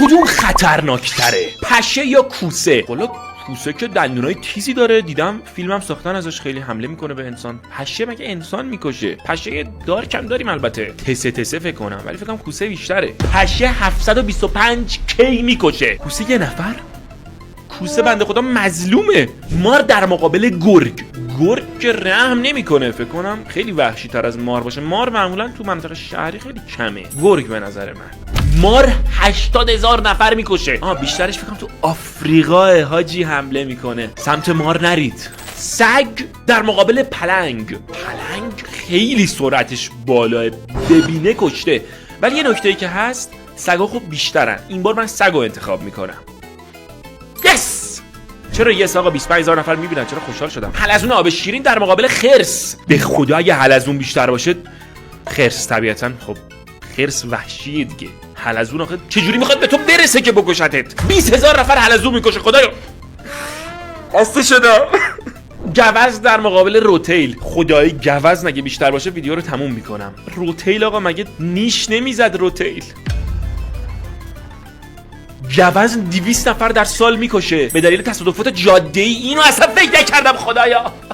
کدوم خطرناکتره؟ پشه یا کوسه؟ والا کوسه که دندونای تیزی داره، دیدم فیلمم ساختن ازش، خیلی حمله میکنه به انسان. پشه مگه انسان میکشه؟ پشه دار کم داریم البته، تسه فکر کنم، ولی فکر کنم کوسه بیشتره. پشه 725 کی میکشه، کوسه یه نفر. کوسه بنده خدا مظلومه. مار در مقابل گرگ که رحم نمیکنه، فکر کنم خیلی وحشی تر از مار باشه. مار معمولا تو منطقه شهری خیلی کمه، گرگ به نظر من. مار 80,000 نفر میکشه. بیشترش فکر کنم تو آفریقا حاجی حمله میکنه، سمت مار نرید. سگ در مقابل پلنگ خیلی سرعتش بالاه، ببینه کشته. ولی یه نکته‌ای که هست، سگا خب بیشترن. این بار من سگو انتخاب میکنم. چرا یه آقا 25,000 نفر میبینن؟ چرا خوشحال شدم. حلزون آب شیرین در مقابل خرس. به خدا اگه حلزون بیشتر باشه، خرس طبیعتا، خب خرس وحشیه دیگه. حلزون آخه چجوری میخواد به تو برسه که بکشتت؟ 20,000 نفر حلزون میکشه. خدایا خسته شدم. گوز در مقابل روتیل. خدایی گوز نگه بیشتر باشه ویدیو رو تموم میکنم. روتیل آقا مگه نیش نمیزد روتیل؟ گوز 200 نفر در سال میکشه به دلیل تصادفات جاده‌ای. اینو اصلا فکر نکردم خدایا.